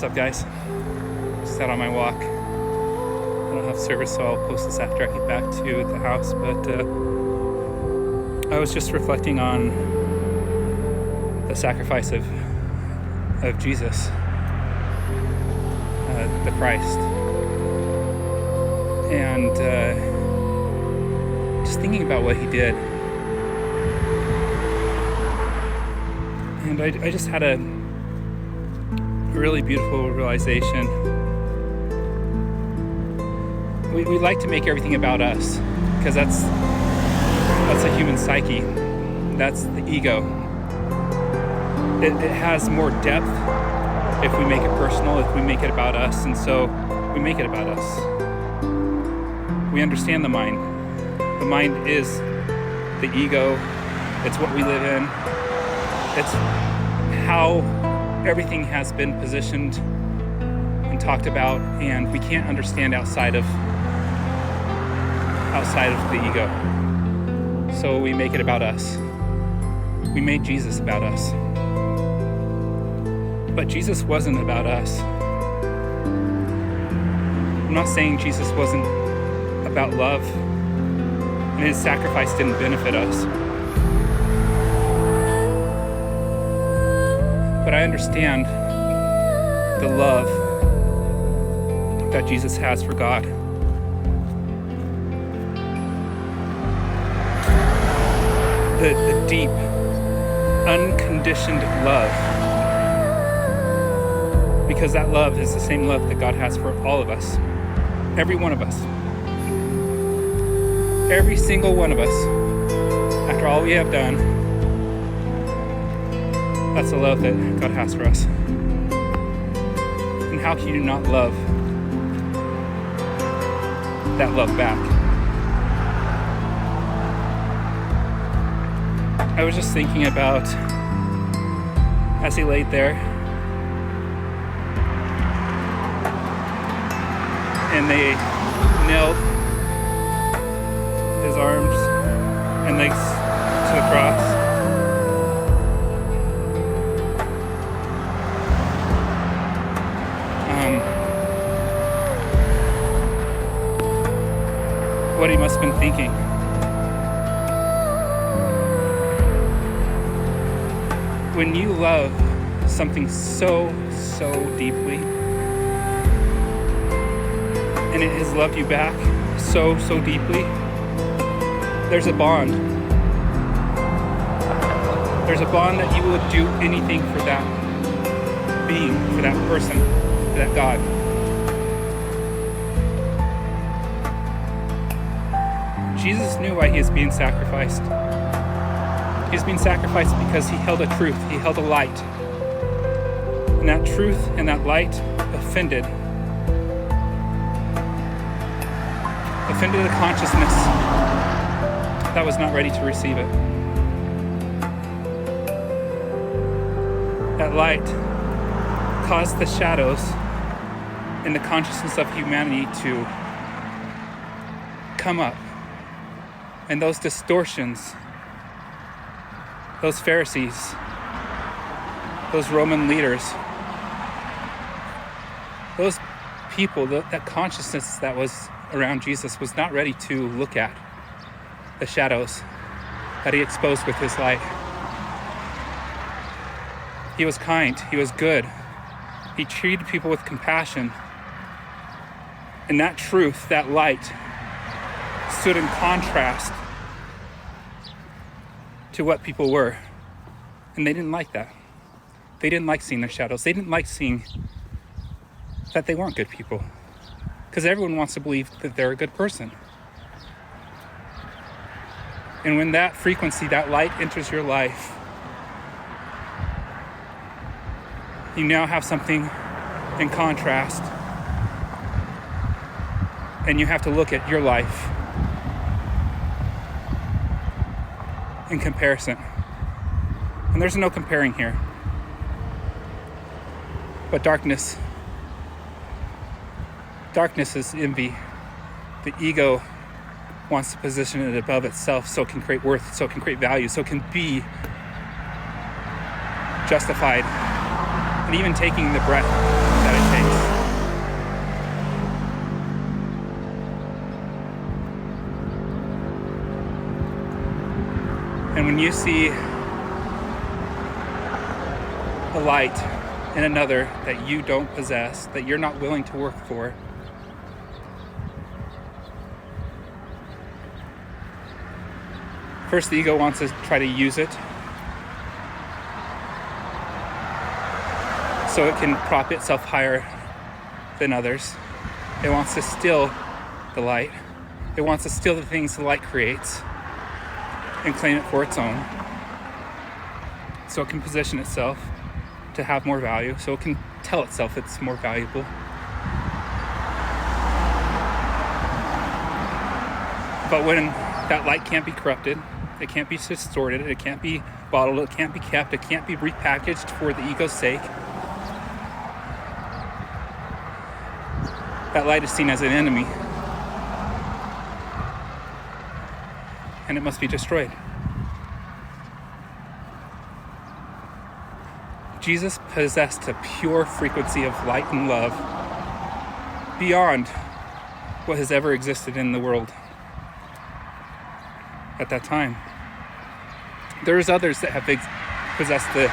What's up, guys? Just out on my walk. I don't have service, so I'll post this after I get back to the house, but I was just reflecting on the sacrifice of Jesus, the Christ, and just thinking about what he did. And I just had a really beautiful realization. We like to make everything about us, because that's a human psyche. That's the ego. It has more depth if we make it personal, if we make it about us, and so we make it about us. We understand the mind. The mind is the ego. It's what we live in. It's how everything has been positioned and talked about, and we can't understand outside of the ego. So we make it about us. We made Jesus about us. But Jesus wasn't about us. I'm not saying Jesus wasn't about love, and his sacrifice didn't benefit us. But I understand the love that Jesus has for God. The deep, unconditioned love. Because that love is the same love that God has for all of us. Every one of us. Every single one of us. After all we have done, that's the love that God has for us. And how can you not love that love back? I was just thinking about, as he laid there, and they nailed his arms and legs to the cross. What he must have been thinking. When you love something so deeply, and it has loved you back so deeply, there's a bond. There's a bond that you would do anything for that being, for that person, for that God. Jesus knew why he is being sacrificed. He's being sacrificed because he held a truth, he held a light. And that truth and that light offended a consciousness that was not ready to receive it. That light caused the shadows in the consciousness of humanity to come up. And those distortions, those Pharisees, those Roman leaders, those people, that consciousness that was around Jesus was not ready to look at the shadows that he exposed with his light. He was kind, he was good, he treated people with compassion. And that truth, that light, stood in contrast to what people were. And they didn't like that. They didn't like seeing their shadows. They didn't like seeing that they weren't good people. Because everyone wants to believe that they're a good person. And when that frequency, that light enters your life, you now have something in contrast. And you have to look at your life in comparison. And there's no comparing here. But darkness is envy. The ego wants to position it above itself so it can create worth, so it can create value, so it can be justified in and even taking the breath that it takes. And when you see a light in another that you don't possess, that you're not willing to work for, first the ego wants to try to use it so it can prop itself higher than others. It wants to steal the light. It wants to steal the things the light creates and claim it for its own, so it can position itself to have more value, so it can tell itself it's more valuable. But when that light can't be corrupted, it can't be distorted, it can't be bottled, it can't be kept, it can't be repackaged for the ego's sake, that light is seen as an enemy, and it must be destroyed. Jesus possessed a pure frequency of light and love beyond what has ever existed in the world at that time. There's others that have possessed the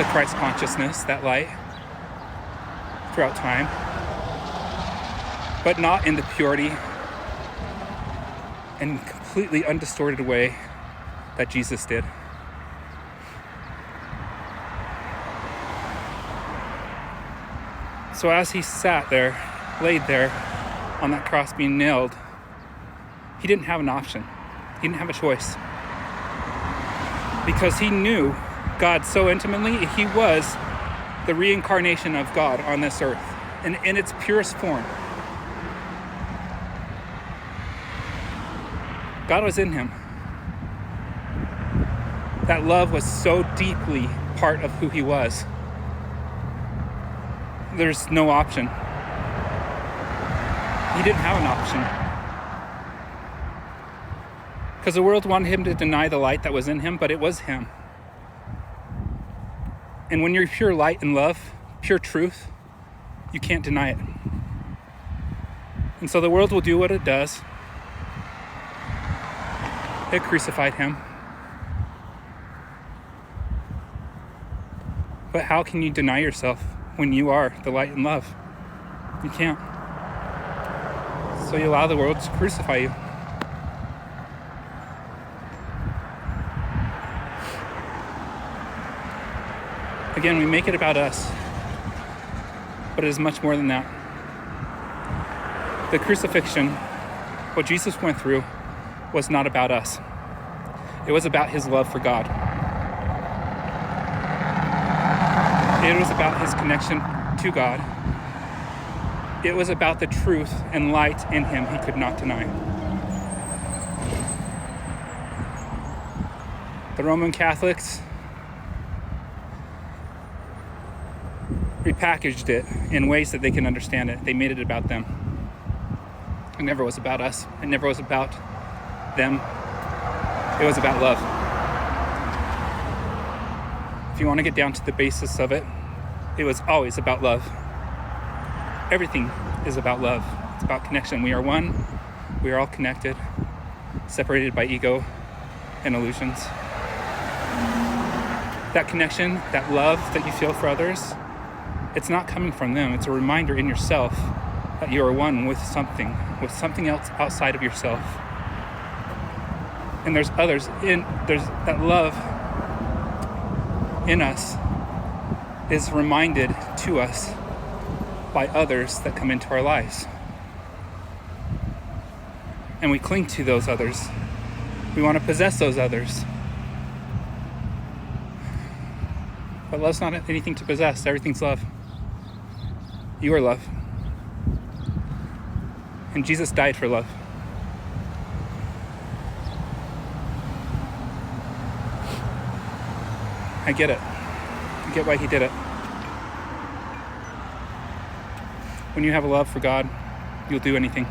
Christ consciousness, that light, throughout time, but not in the purity and completely undistorted way that Jesus did. So as he sat there, laid there on that cross being nailed, he didn't have an option. He didn't have a choice. Because he knew God so intimately. He was the reincarnation of God on this earth, and in its purest form. God was in him. That love was so deeply part of who he was. There's no option. He didn't have an option. Because the world wanted him to deny the light that was in him, but it was him. And when you're pure light and love, pure truth, you can't deny it. And so the world will do what it does. It crucified him. But how can you deny yourself when you are the light and love? You can't. So you allow the world to crucify you. Again, we make it about us, but it is much more than that. The crucifixion, what Jesus went through, was not about us. It was about his love for God. It was about his connection to God. It was about the truth and light in him he could not deny. The Roman Catholics repackaged it in ways that they can understand it. They made it about them. It never was about us. It never was about them. It was about love. If you want to get down to the basis of it, it was always about love. Everything is about love. It's about connection. We are one. We are all connected, separated by ego and illusions. That connection, that love that you feel for others, it's not coming from them. It's a reminder in yourself that you are one with something else outside of yourself. And there's others there's that love in us is reminded to us by others that come into our lives. And we cling to those others. We want to possess those others. But love's not anything to possess. Everything's love. You are love. And Jesus died for love. I get it. I get why he did it. When you have a love for God, you'll do anything.